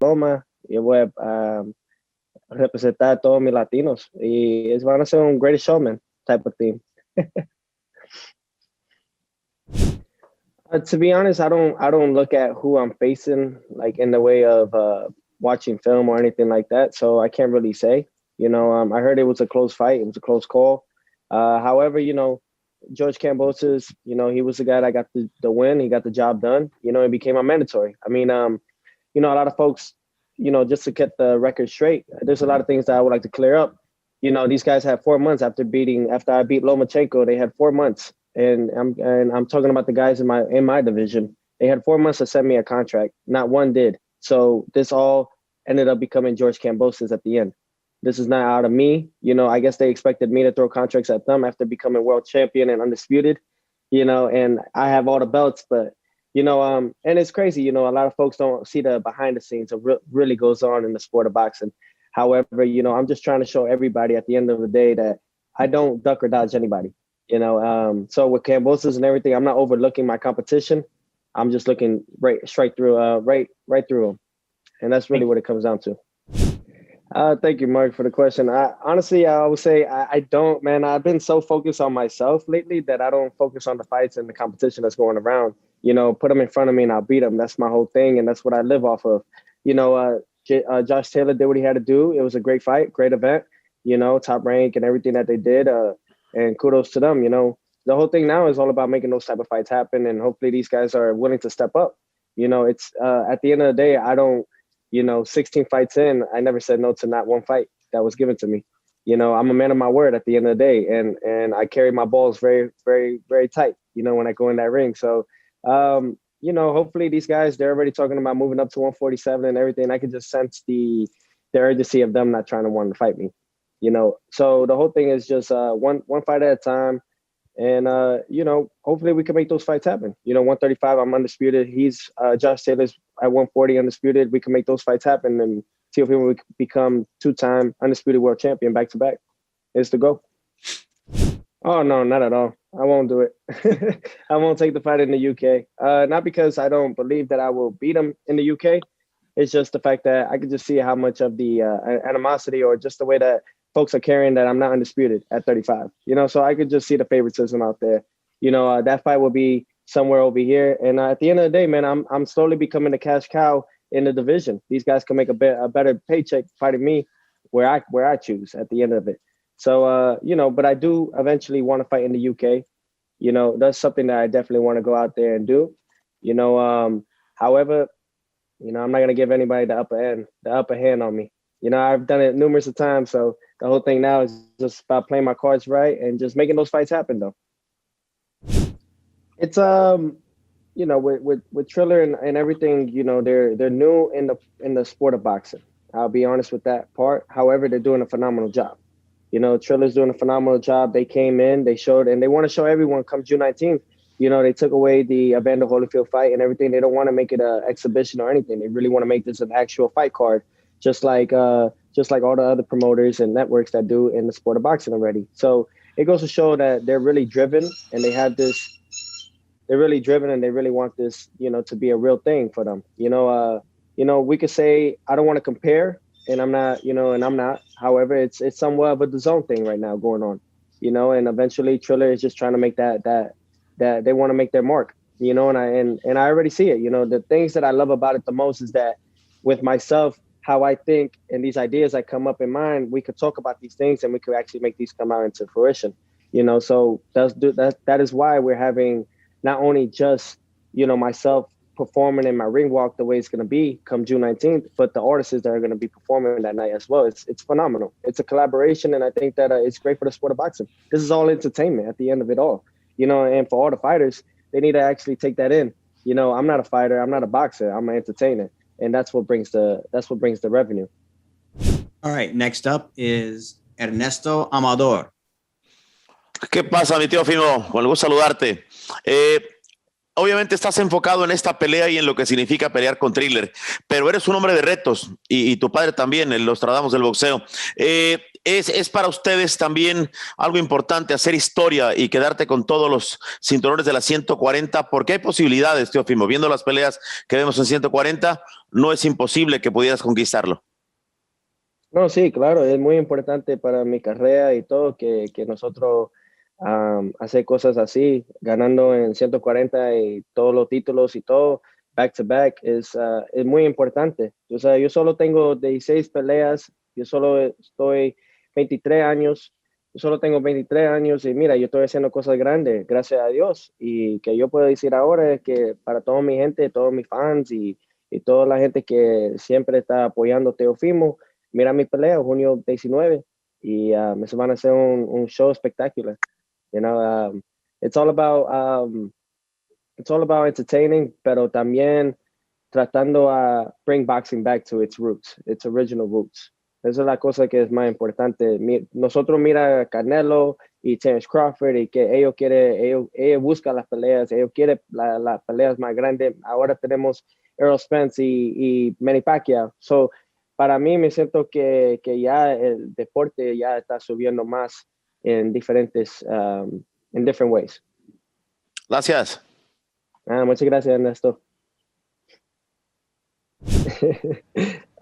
toma y voy a representar a todos mis latinos. Y van a ser un greatest showman type of theme. To be honest, I don't look at who I'm facing like in the way of watching film or anything like that. So I can't really say. I heard it was a close fight. It was a close call. However, George Kambosos, he was the guy that got the win. He got the job done. It became a mandatory. I mean, a lot of folks, just to get the record straight, there's a lot of things that I would like to clear up. These guys had 4 months after I beat Lomachenko. They had 4 months. And I'm talking about the guys in my division. They had 4 months to send me a contract. Not one did. So this all ended up becoming George Kambosos at the end. This is not out of me. I guess they expected me to throw contracts at them after becoming world champion and undisputed, and I have all the belts, but, and it's crazy, a lot of folks don't see the behind the scenes of what really goes on in the sport of boxing. However, I'm just trying to show everybody at the end of the day that I don't duck or dodge anybody. So with Kambosos and everything, I'm not overlooking my competition. I'm just looking straight through, right through them. And that's really what it comes down to. Thank you, Mark, for the question. Honestly, I would say I don't, man. I've been so focused on myself lately that I don't focus on the fights and the competition that's going around. Put them in front of me and I'll beat them. That's my whole thing, and that's what I live off of. Josh Taylor did what he had to do. It was a great fight, great event, top rank and everything that they did. And kudos to them. The whole thing now is all about making those type of fights happen, and hopefully these guys are willing to step up. It's at the end of the day, I don't, 16 fights in, I never said no to not one fight that was given to me. I'm a man of my word at the end of the day, and I carry my balls very, very, very tight, when I go in that ring. So, hopefully these guys, they're already talking about moving up to 147 and everything. I can just sense the urgency of them not trying to want to fight me. So the whole thing is just one fight at a time. And, hopefully we can make those fights happen. 135, I'm undisputed. He's Josh Taylor's at 140 undisputed. We can make those fights happen. And Teófimo will become 2-time undisputed world champion back-to-back. It's the goal. Oh, no, not at all. I won't do it. I won't take the fight in the UK. Not because I don't believe that I will beat him in the UK. It's just the fact that I could just see how much of the animosity or just the way that folks are carrying that I'm not undisputed at 35, so I could just see the favoritism out there. That fight will be somewhere over here. And at the end of the day, man, I'm slowly becoming a cash cow in the division. These guys can make a better paycheck fighting me where I choose at the end of it. So, but I do eventually want to fight in the UK. That's something that I definitely want to go out there and do. However, I'm not going to give anybody the upper hand on me. I've done it numerous of times. So the whole thing now is just about playing my cards right and just making those fights happen, though. It's with Triller and everything, they're new in the sport of boxing. I'll be honest with that part. However, they're doing a phenomenal job. Triller's doing a phenomenal job. They came in, they showed, and they want to show everyone come June 19th. They took away the Evander Holyfield fight and everything. They don't want to make it an exhibition or anything. They really want to make this an actual fight card, just like all the other promoters and networks that do in the sport of boxing already. So it goes to show that they're really driven, and they have this. They're really driven, and they really want this, to be a real thing for them. We could say I don't want to compare, and I'm not, and I'm not. However, it's somewhat of a DAZN thing right now going on, and eventually Triller is just trying to make that they want to make their mark, and I already see it. The things that I love about it the most is that with myself, how I think and these ideas that come up in mind, we could talk about these things and we could actually make these come out into fruition. So that is why we're having not only just, myself performing in my ring walk the way it's going to be come June 19th, but the artists that are going to be performing that night as well. It's phenomenal. It's a collaboration, and I think that it's great for the sport of boxing. This is all entertainment at the end of it all, and for all the fighters, they need to actually take that in. I'm not a fighter. I'm not a boxer. I'm an entertainer. And that's what brings the revenue. All right, next up is Ernesto Amador. ¿Qué pasa, mi Teófimo? Con el gusto saludarte. Obviamente estás enfocado en esta pelea y en lo que significa pelear con Triller, pero eres un hombre de retos y tu padre también, el Nostradamus del boxeo. es para ustedes también algo importante hacer historia y quedarte con todos los cinturones de las 140, porque hay posibilidades, Teófimo. Viendo las peleas que vemos en 140, no es imposible que pudieras conquistarlo. No, sí, claro, es muy importante para mi carrera y todo que nosotros hacer cosas así, ganando en 140 y todos los títulos y todo, back to back, es muy importante. O sea, yo solo tengo 16 peleas, yo solo estoy 23 años, yo solo tengo 23 años y mira, yo estoy haciendo cosas grandes, gracias a Dios. Y que yo puedo decir ahora es que para toda mi gente, todos mis fans y toda la gente que siempre está apoyando a Teófimo, mira mi pelea, junio 19, y se van a hacer un show espectacular. You know, it's all about entertaining, pero también tratando a bring boxing back to its roots, its original roots. Esa es la cosa que es más importante. Nosotros mira Canelo y Terence Crawford y que ellos buscan las peleas, ellos quieren las peleas más grandes. Ahora tenemos Errol Spence y Manny Pacquiao. So, para mí me siento que ya el deporte ya está subiendo más en different ways. Gracias. Muchas gracias, Ernesto.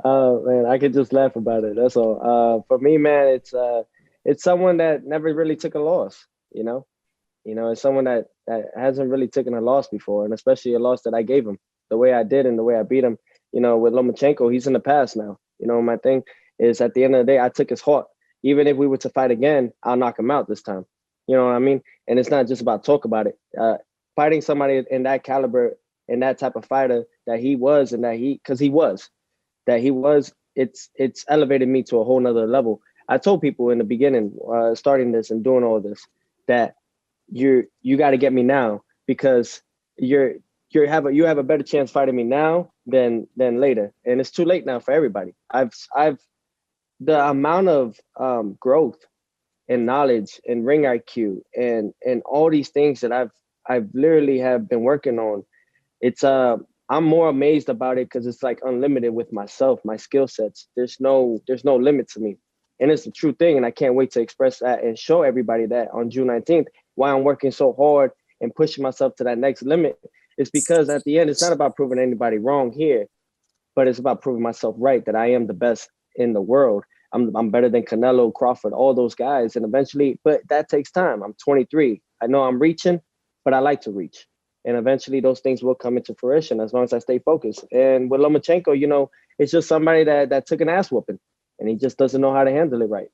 Man, I could just laugh about it. That's all. For me, man, it's someone that never really took a loss. You know, it's someone that hasn't really taken a loss before, and especially a loss that I gave him the way I did and the way I beat him. You know, with Lomachenko, he's in the past now. You know, my thing is at the end of the day, I took his heart. Even if we were to fight again, I'll knock him out this time. You know what I mean? And it's not just about talk about it. Fighting somebody in that caliber and that type of fighter that he was, and it's elevated me to a whole nother level. I told people in the beginning, starting this and doing all this, that you got to get me now because you have a better chance fighting me now than later, and it's too late now for everybody. I've the amount of growth and knowledge and ring IQ and all these things that I've literally have been working on. It's I'm more amazed about it because it's like unlimited with myself, my skill sets. There's no limit to me, and it's the true thing. And I can't wait to express that and show everybody that on June 19th why I'm working so hard and pushing myself to that next limit. It's because at the end, it's not about proving anybody wrong here, but it's about proving myself right, that I am the best in the world. I'm better than Canelo, Crawford, all those guys. And eventually, but that takes time. I'm 23. I know I'm reaching, but I like to reach. And eventually those things will come into fruition as long as I stay focused. And with Lomachenko, you know, it's just somebody that took an ass whooping and he just doesn't know how to handle it right.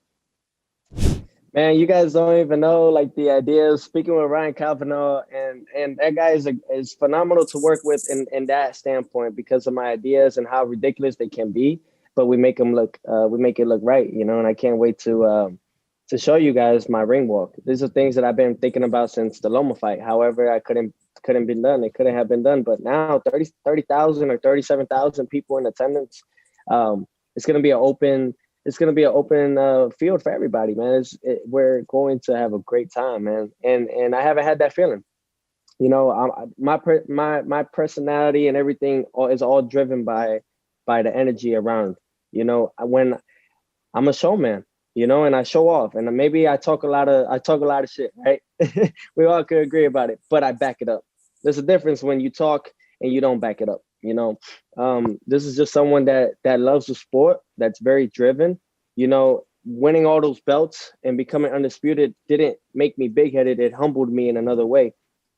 Man, you guys don't even know like the ideas. Speaking with Ryan Calvino, and that guy is phenomenal to work with in that standpoint because of my ideas and how ridiculous they can be. But we make them look, we make it look right, you know. And I can't wait to show you guys my ring walk. These are things that I've been thinking about since the Loma fight. However, I couldn't be done. It couldn't have been done. But now 30,000 or 37,000 people in attendance. It's gonna be an open. It's going to be an open field for everybody, man. We're going to have a great time, man. And I haven't had that feeling. You know, my personality and everything is all driven by the energy around. You know, when I'm a showman, you know, and I show off, and maybe I talk a lot of shit, right? We all could agree about it, but I back it up. There's a difference when you talk and you don't back it up. You know, this is just someone that loves the sport, that's very driven. You know, winning all those belts and becoming undisputed didn't make me big-headed. It humbled me in another way.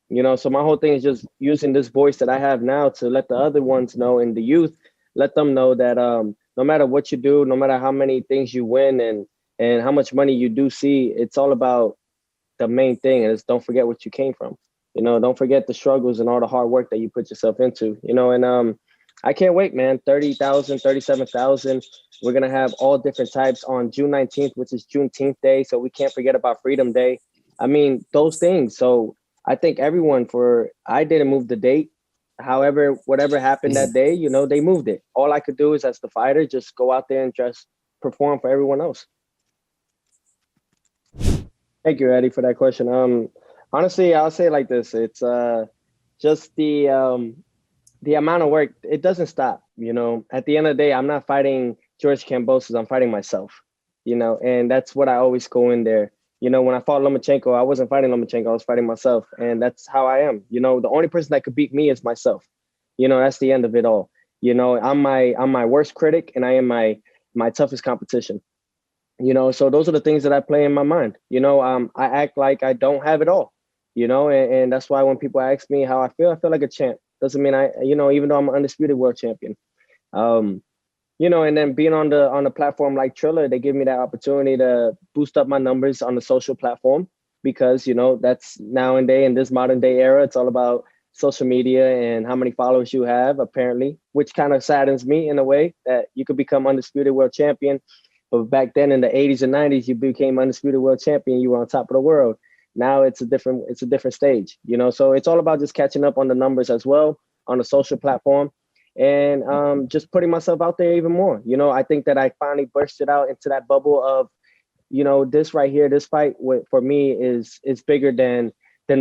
You know, so my whole thing is just using this voice that I have now to let the other ones know, and the youth, let them know that no matter what you do, no matter how many things you win and how much money you do see, it's all about the main thing, and it's don't forget what you came from. You know, don't forget the struggles and all the hard work that you put yourself into, you know, and I can't wait, man. 30,000, 37,000. We're going to have all different types on June 19th, which is Juneteenth Day. So we can't forget about Freedom Day. I mean, those things. So I think I didn't move the date. However, whatever happened that day, you know, they moved it. All I could do is, as the fighter, just go out there and just perform for everyone else. Thank you, Eddie, for that question. Honestly, I'll say it like this. It's just the amount of work. It doesn't stop, you know. At the end of the day, I'm not fighting George Kambosos. I'm fighting myself. you know, and that's what I always go in there. You know, when I fought Lomachenko, I wasn't fighting Lomachenko, I was fighting myself. And that's how I am. You know, the only person that could beat me is myself. You know, that's the end of it all. You know, I'm my worst critic, and I am my toughest competition. You know, so those are the things that I play in my mind. You know, I act like I don't have it all, you know, and that's why when people ask me how I feel like a champ. Doesn't mean you know, even though I'm an undisputed world champion. You know, and then being on the platform like Triller, they give me that opportunity to boost up my numbers on the social platform, because, you know, that's nowadays in this modern day era, it's all about social media and how many followers you have, apparently, which kind of saddens me in a way that you could become undisputed world champion. But back then in the 80s and 90s, you became undisputed world champion, you were on top of the world. Now it's a different stage, you know? So it's all about just catching up on the numbers as well on the social platform, and just putting myself out there even more. You know, I think that I finally bursted out into that bubble of, you know, this right here, this fight for me is bigger than the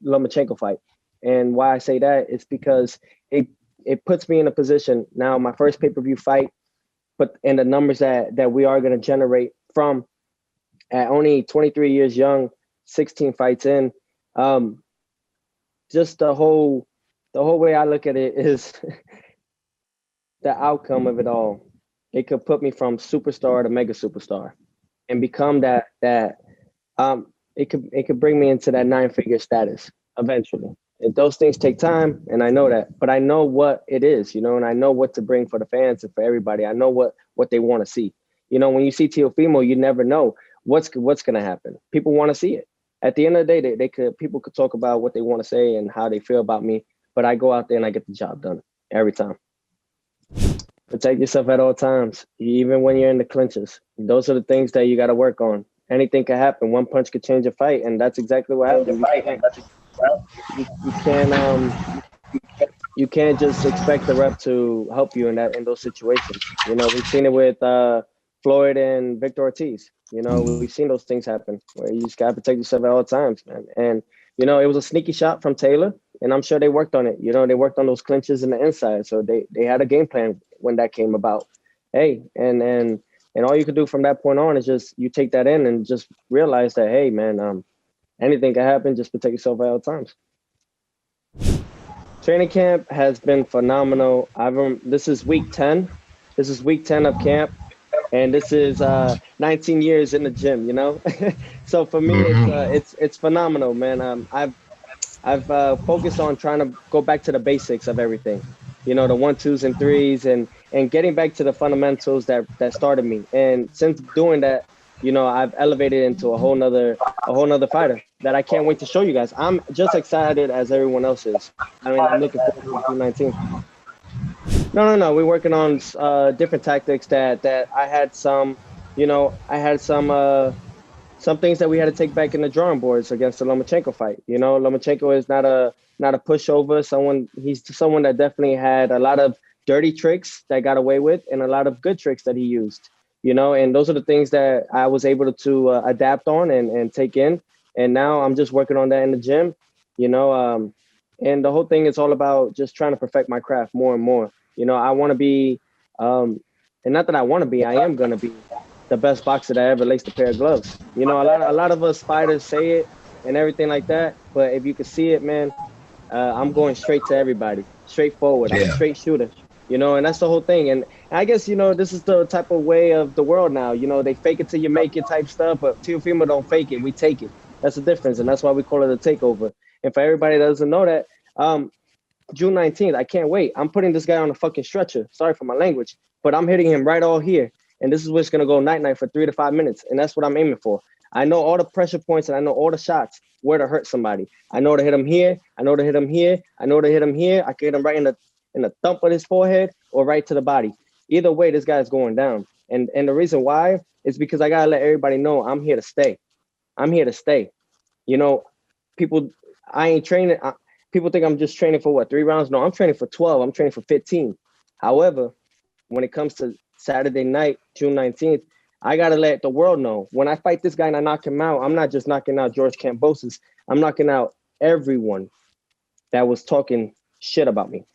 Lomachenko fight. And why I say that is because it puts me in a position now, my first pay-per-view fight, but and the numbers that we are going to generate from at only 23 years young, 16 fights in, just the whole way I look at it is the outcome of it all. It could put me from superstar to mega superstar, and become that it could bring me into that 9-figure status eventually. And those things take time, and I know that, but I know what it is, you know, and I know what to bring for the fans and for everybody. I know what they want to see. You know, when you see Teófimo, you never know what's going to happen. People want to see it. At the end of the day, people could talk about what they want to say and how they feel about me, but I go out there and I get the job done every time. Protect yourself at all times, even when you're in the clinches. Those are the things that you got to work on. Anything can happen. One punch could change a fight, and that's exactly what happened. You can't just expect the ref to help you in those situations. You know, we've seen it with Floyd and Victor Ortiz. You know, we've seen those things happen where you just got to protect yourself at all times, man. And, you know, it was a sneaky shot from Taylor, and I'm sure they worked on it. You know, they worked on those clinches in the inside. So they had a game plan when that came about. Hey, and all you could do from that point on is just you take that in and just realize that, hey, man, anything can happen. Just protect yourself at all times. Training camp has been phenomenal. This is week 10. This is week 10 of camp. And this is 19 years in the gym, you know? So for me, it's phenomenal, man. I've focused on trying to go back to the basics of everything, you know, the 1, 2s, and 3s, and getting back to the fundamentals that started me. And since doing that, you know, I've elevated into a whole nother fighter that I can't wait to show you guys. I'm just excited as everyone else is. I mean, I'm looking forward to 2019. No. We're working on different tactics that I had some, you know, some things that we had to take back in the drawing boards against the Lomachenko fight. You know, Lomachenko is not a pushover. He's someone that definitely had a lot of dirty tricks that got away with and a lot of good tricks that he used. You know, and those are the things that I was able to adapt on and take in. And now I'm just working on that in the gym, you know, and the whole thing is all about just trying to perfect my craft more and more. You know, I want to be, and not that I want to be, I am going to be the best boxer that ever laced a pair of gloves. You know, a lot of us fighters say it and everything like that. But if you can see it, man, I'm going straight to everybody, straightforward. Yeah. I'm a straight shooter. You know, and that's the whole thing. And I guess, you know, this is the type of way of the world now. You know, they fake it till you make it type stuff, but Teófimo don't fake it. We take it. That's the difference. And that's why we call it a takeover. And for everybody that doesn't know that, June 19th, I can't wait. I'm putting this guy on a fucking stretcher. Sorry for my language, but I'm hitting him right all here. And this is what's going to go night-night for 3 to 5 minutes. And that's what I'm aiming for. I know all the pressure points and I know all the shots where to hurt somebody. I know to hit him here. I know to hit him here. I know to hit him here. I can hit him right in the thump of his forehead or right to the body. Either way, this guy's going down. And the reason why is because I got to let everybody know I'm here to stay. I'm here to stay. You know, I ain't training. People think I'm just training for 3 rounds? No, I'm training for 12. I'm training for 15. However, when it comes to Saturday night, June 19th, I got to let the world know when I fight this guy and I knock him out, I'm not just knocking out George Kambosos. I'm knocking out everyone that was talking shit about me.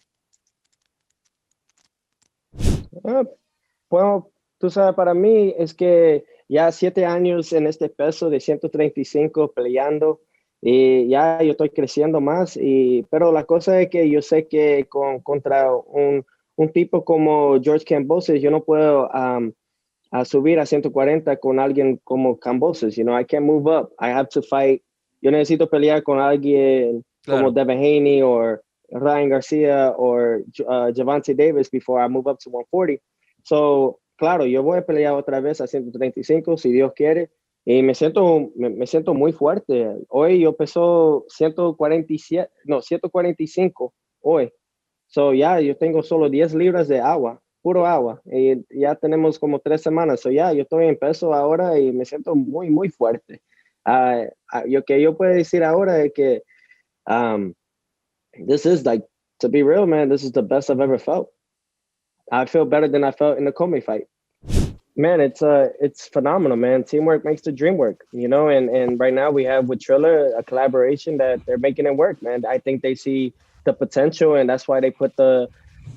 Bueno, tú sabes, para mí es que ya 7 años en este peso de 135 peleando y ya yo estoy creciendo más, pero la cosa es que yo sé que contra un tipo como George Kambosos, yo no puedo a subir a 140 con alguien como Kambosos. You know, I can't move up. I have to fight. Yo necesito pelear con alguien como Devin Haney or Ryan Garcia or Javante Davis before I move up to 140. So, claro, yo voy a pelear otra vez a 135 si Dios quiere. Y me siento muy fuerte. Hoy yo peso 147, no, 145 hoy. So, yo tengo solo 10 libras de agua, puro agua. Y ya tenemos como 3 semanas. So, yo estoy en peso ahora y me siento muy, muy fuerte. Lo que yo puedo decir ahora es que this is like, to be real, man, this is the best I've ever felt. I feel better than I felt in the Comey fight. Man, it's phenomenal, man. Teamwork makes the dream work, you know, and right now we have with Triller a collaboration that they're making it work, man. I think they see the potential, and that's why they put the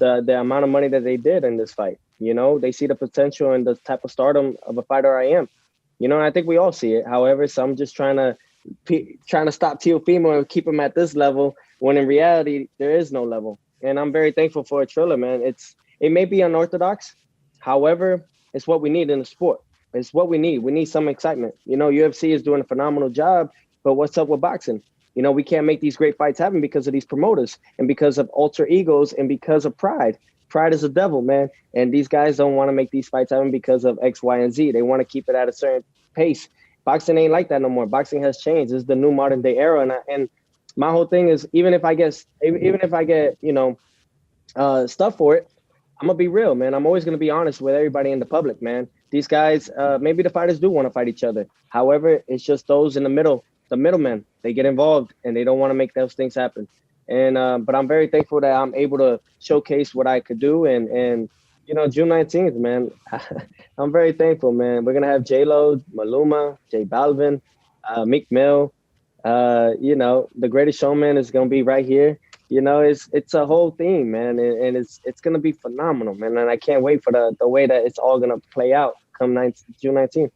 amount of money that they did in this fight. You know, they see the potential and the type of stardom of a fighter I am. You know, and I think we all see it. However, some just trying to stop Teófimo and keep him at this level, when in reality there is no level. And I'm very thankful for Triller, man. It may be unorthodox, however, it's what we need in the sport. It's what we need. We need some excitement. You know, UFC is doing a phenomenal job, but what's up with boxing? You know, we can't make these great fights happen because of these promoters and because of alter egos and because of pride. Pride is a devil, man. And these guys don't want to make these fights happen because of X, Y, and Z. They want to keep it at a certain pace. Boxing ain't like that no more. Boxing has changed. It's the new modern day era. And my whole thing is, even if I get, you know, stuff for it, I'm gonna be real, man. I'm always gonna be honest with everybody in the public, man. These guys, maybe the fighters do want to fight each other. However, it's just those in the middle, the middlemen. They get involved and they don't want to make those things happen. And but I'm very thankful that I'm able to showcase what I could do. And you know, June 19th, man, I'm very thankful, man. We're gonna have J-Lo, Maluma, J Balvin, Meek Mill. You know, the Greatest Showman is gonna be right here. You know, it's a whole thing, man, and it's gonna be phenomenal, man. And I can't wait for the way that it's all gonna play out come June 19th.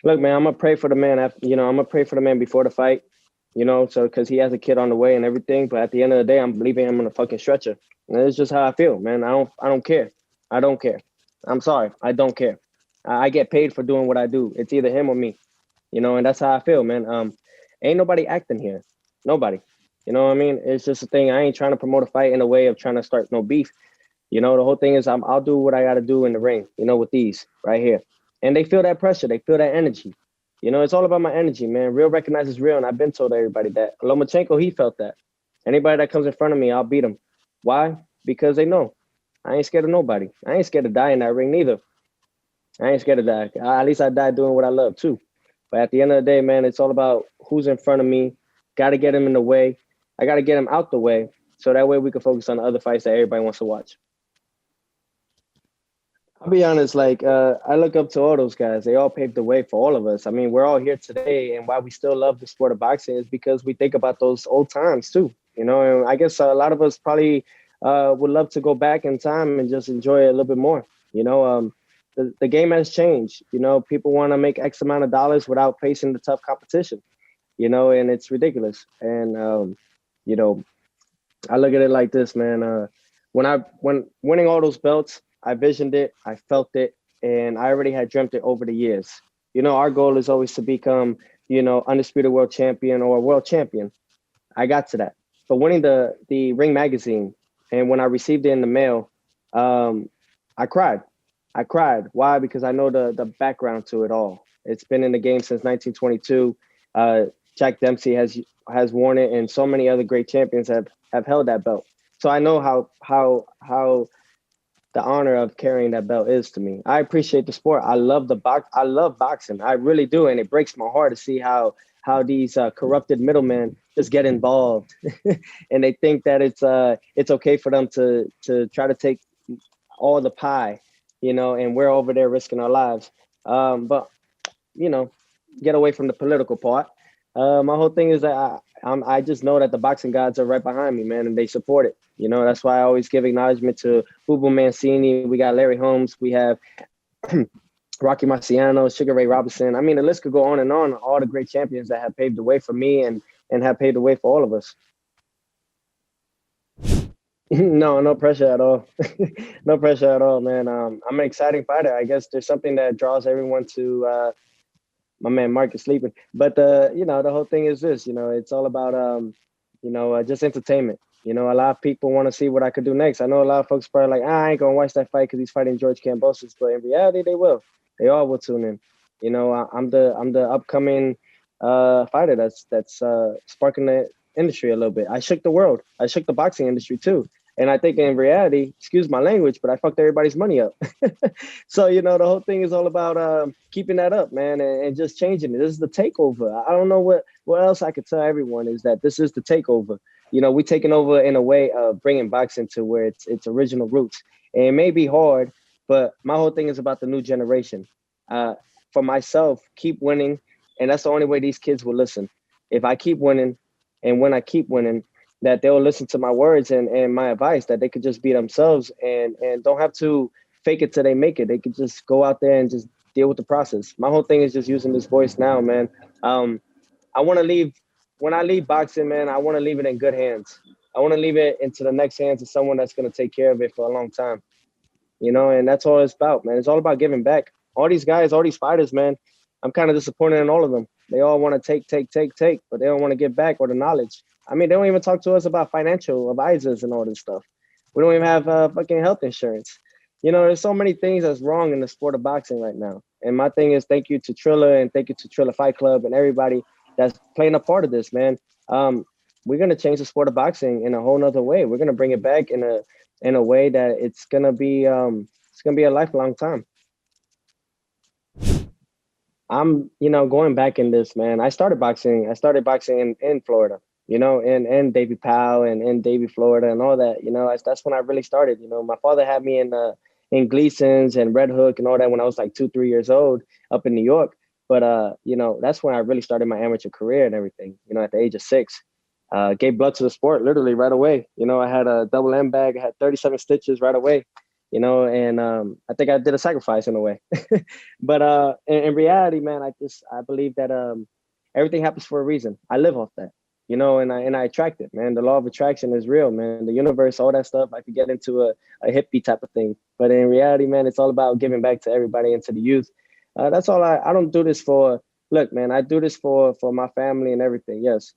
Look, man, I'm gonna pray for the man. I'm gonna pray for the man before the fight. You know, so because he has a kid on the way and everything. But at the end of the day, I'm leaving him on a fucking stretcher. And it's just how I feel, man. I don't care. I don't care. I'm sorry. I don't care. I get paid for doing what I do. It's either him or me. You know, and that's how I feel, man. Ain't nobody acting here. Nobody. You know what I mean? It's just a thing. I ain't trying to promote a fight in a way of trying to start no beef. You know, the whole thing is I'll do what I got to do in the ring, you know, with these right here. And they feel that pressure. They feel that energy. You know, it's all about my energy, man. Real recognizes real. And I've been told everybody that. Lomachenko, he felt that. Anybody that comes in front of me, I'll beat him. Why? Because they know. I ain't scared of nobody. I ain't scared to die in that ring neither. I ain't scared to die. At least I died doing what I love too. But at the end of the day, man, it's all about who's in front of me. Got to get him in the way. I got to get him out the way so that way we can focus on the other fights that everybody wants to watch. I'll be honest, like, I look up to all those guys. They all paved the way for all of us. I mean, we're all here today, and why we still love the sport of boxing is because we think about those old times too. You know, and I guess a lot of us probably would love to go back in time and just enjoy it a little bit more. You know, the game has changed. You know, people want to make X amount of dollars without facing the tough competition, you know, and it's ridiculous. And, you know, I look at it like this, man. When winning all those belts, I visioned it, I felt it, and I already had dreamt it over the years. You know, our goal is always to become, you know, undisputed world champion or world champion. I got to that. But winning the Ring magazine, and when I received it in the mail, I cried. I cried. Why? Because I know the background to it all. It's been in the game since 1922. Jack Dempsey has worn it, and so many other great champions have held that belt. So I know how the honor of carrying that belt is to me. I appreciate the sport. I love I love boxing. I really do, and it breaks my heart to see how these corrupted middlemen just get involved, and they think that it's okay for them to try to take all the pie, you know, and we're over there risking our lives. But you know, get away from the political part. My whole thing is that I just know that the boxing gods are right behind me, man, and they support it. You know, that's why I always give acknowledgement to Bubu Mancini. We got Larry Holmes. We have Rocky Marciano, Sugar Ray Robinson. I mean, the list could go on and on. All the great champions that have paved the way for me and have paved the way for all of us. No pressure at all. No pressure at all, man. I'm an exciting fighter. I guess there's something that draws everyone to my man Mark is sleeping. But the whole thing is this, it's all about just entertainment. A lot of people want to see what I could do next. I know a lot of folks probably like, I ain't gonna watch that fight because he's fighting George Kambosos, but in reality, they will. They all will tune in. I'm the upcoming fighter that's sparking the industry a little bit. I shook the world. I shook the boxing industry too. And I think in reality, excuse my language, but I fucked everybody's money up. So, the whole thing is all about keeping that up, man, and just changing it. This is the takeover. I don't know what else I could tell everyone is that this is the takeover. We're taking over in a way of bringing boxing to where its original roots. And it may be hard, but my whole thing is about the new generation. For myself, keep winning. And that's the only way these kids will listen. If I keep winning, and when I keep winning, that they'll listen to my words and my advice, that they could just be themselves and don't have to fake it till they make it. They could just go out there and just deal with the process. My whole thing is just using this voice now, man. I want to leave, when I leave boxing, man, I want to leave it in good hands. I want to leave it into the next hands of someone that's going to take care of it for a long time. And that's all it's about, man. It's all about giving back. All these guys, all these fighters, man, I'm kind of disappointed in all of them. They all want to take, but they don't want to give back or the knowledge. I mean, they don't even talk to us about financial advisors and all this stuff. We don't even have fucking health insurance. There's so many things that's wrong in the sport of boxing right now. And my thing is thank you to Trilla and thank you to Trilla Fight Club and everybody that's playing a part of this, man. We're going to change the sport of boxing in a whole nother way. We're going to bring it back in a way that it's going to be a lifelong time. I'm, going back in this, man. I started boxing in Florida, and Davie Powell and Davie, Florida and all that, that's when I really started. My father had me in Gleason's and Red Hook and all that when I was like 2-3 years old up in New York. But, that's when I really started my amateur career and everything, at the age of 6. Gave blood to the sport literally right away. I had a double M bag. I had 37 stitches right away. And I think I did a sacrifice in a way. But in reality, man, I believe that everything happens for a reason. I live off that, and I attract it, man. The law of attraction is real, man. The universe, all that stuff. I could get into a hippie type of thing. But in reality, man, it's all about giving back to everybody and to the youth. That's all. I don't do this for, look, man, I do this for my family and everything. Yes.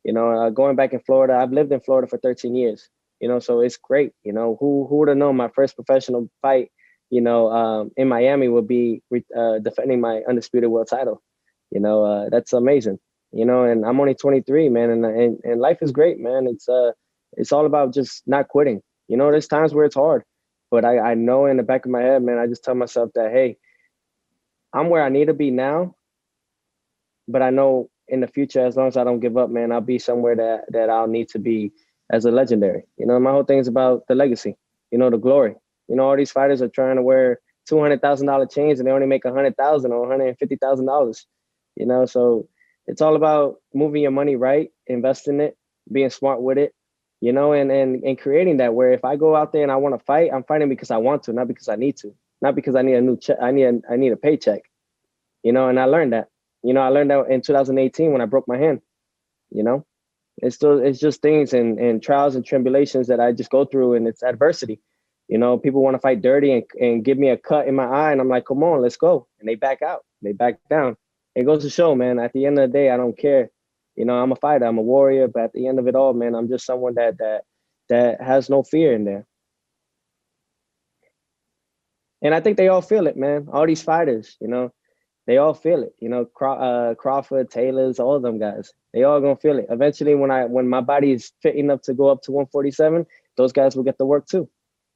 Going back in Florida, I've lived in Florida for 13 years. So it's great. Who would have known my first professional fight, in Miami would be defending my undisputed world title. That's amazing. And I'm only 23, man, and life is great, man. It's all about just not quitting. There's times where it's hard, but I know in the back of my head, man, I just tell myself that, hey, I'm where I need to be now, but I know in the future, as long as I don't give up, man, I'll be somewhere that I'll need to be as a legendary. My whole thing is about the legacy, the glory. All these fighters are trying to wear $200,000 chains and they only make $100,000 or $150,000. So it's all about moving your money right, investing it, being smart with it, and creating that where if I go out there and I want to fight, I'm fighting because I want to, not because I need to, not because I need a new check. I need a paycheck, and I learned that. I learned that in 2018 when I broke my hand. It's just things and trials and tribulations that I just go through, and it's adversity. People want to fight dirty and give me a cut in my eye, and I'm like, come on, let's go. And they back out, they back down. It goes to show, man, at the end of the day, I don't care. I'm a fighter, I'm a warrior, but at the end of it all, man, I'm just someone that has no fear in there. And I think they all feel it, man. All these fighters, they all feel it. Crawford, Taylor's, all of them guys, they all gonna feel it. Eventually, when my body is fit enough to go up to 147, those guys will get the work too.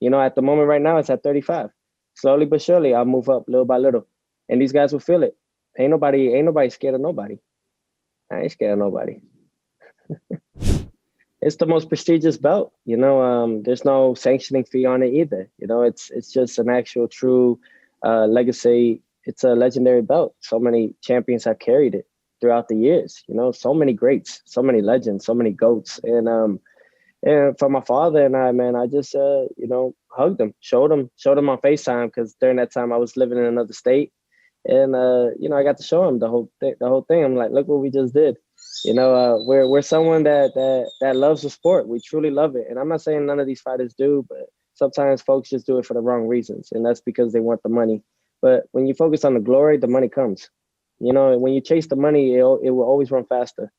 At the moment right now, it's at 35. Slowly but surely, I'll move up little by little, and these guys will feel it. Ain't nobody scared of nobody. I ain't scared of nobody. It's the most prestigious belt. There's no sanctioning fee on it either. It's just an actual true legacy. It's a legendary belt. So many champions have carried it throughout the years. So many greats, so many legends, so many GOATs. And for my father and I, man, I just hugged him, showed him on FaceTime, because during that time I was living in another state. And you know, I got to show him the whole thing. I'm like, look what we just did. You know, we're someone that loves the sport. We truly love it. And I'm not saying none of these fighters do, but sometimes folks just do it for the wrong reasons, and that's because they want the money. But when you focus on the glory, the money comes. You know, when you chase the money, it will always run faster.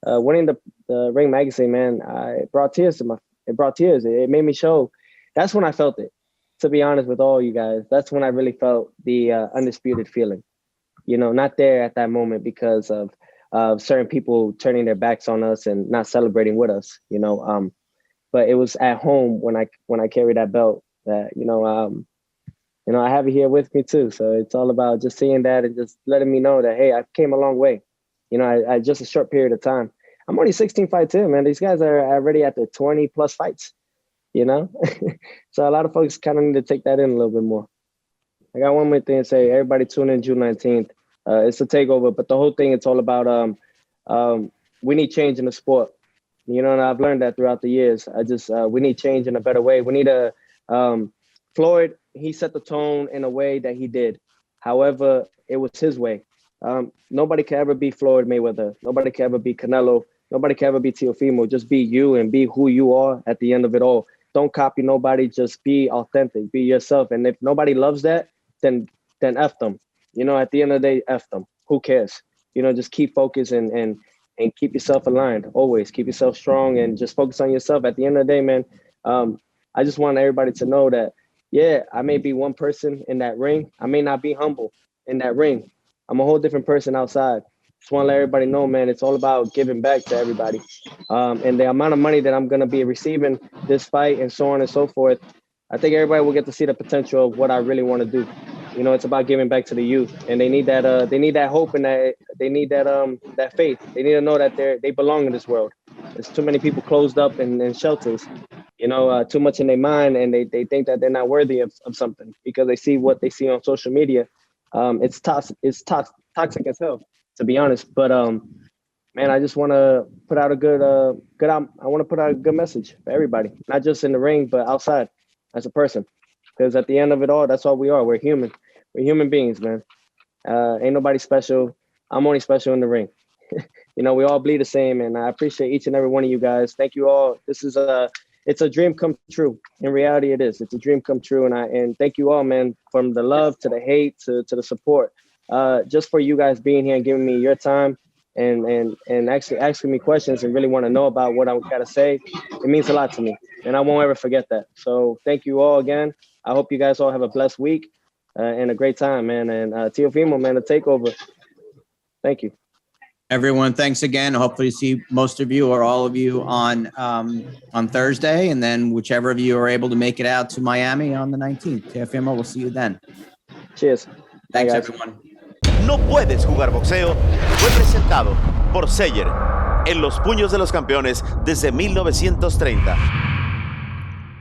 Winning the Ring magazine, man, it brought tears to it brought tears. It made me show. That's when I felt it. To be honest with all you guys, that's when I really felt the undisputed feeling. You know, not there at that moment because of certain people turning their backs on us and not celebrating with us. You know, but it was at home when I carried that belt that you know I have it here with me too. So it's all about just seeing that and just letting me know that, hey, I came a long way. You know, I just a short period of time. I'm only 16 fights in, man. These guys are already at the 20 plus fights, you know? So a lot of folks kind of need to take that in a little bit more. I got one more thing to say. Everybody tune in June 19th. It's a takeover, but the whole thing, it's all about we need change in the sport. You know, and I've learned that throughout the years. We need change in a better way. We need Floyd, he set the tone in a way that he did. However, it was his way. Nobody can ever be Floyd Mayweather. Nobody can ever be Canelo. Nobody can ever be Teófimo. Just be you and be who you are at the end of it all. Don't copy nobody. Just be authentic. Be yourself. And if nobody loves that, then F them. You know, at the end of the day, F them. Who cares? You know, just keep focused and keep yourself aligned. Always keep yourself strong and just focus on yourself. At the end of the day, man, I just want everybody to know that, yeah, I may be one person in that ring. I may not be humble in that ring. I'm a whole different person outside. Just want to let everybody know, man, it's all about giving back to everybody. And the amount of money that I'm going to be receiving this fight and so on and so forth, I think everybody will get to see the potential of what I really want to do. You know, it's about giving back to the youth, and they need that hope and they need that faith. They need to know that they belong in this world. There's too many people closed up in shelters, you know, too much in their mind, and they think that they're not worthy of something because they see what they see on social media. It's toxic as hell, to be honest. But man, I just want to put out a I want to put out a good message for everybody, not just in the ring, but outside as a person. Because at the end of it all, that's all we are. We're human. We're human beings, man. Ain't nobody special. I'm only special in the ring. You know, we all bleed the same, and I appreciate each and every one of you guys. Thank you all. This is it's a dream come true. In reality, it is. It's a dream come true, and thank you all, man, from the love to the hate to the support. Just for you guys being here and giving me your time and actually asking me questions and really want to know about what I gotta say. It means a lot to me, and I won't ever forget that. So thank you all again. I hope you guys all have a blessed week and a great time, man. And Teófimo, man, the takeover. Thank you. Everyone, thanks again. Hopefully see most of you or all of you on Thursday, and then whichever of you are able to make it out to Miami on the 19th. Teófimo, we'll see you then. Cheers. Thanks, everyone. No Puedes Jugar Boxeo fue presentado por Sayer en los puños de los campeones desde 1930.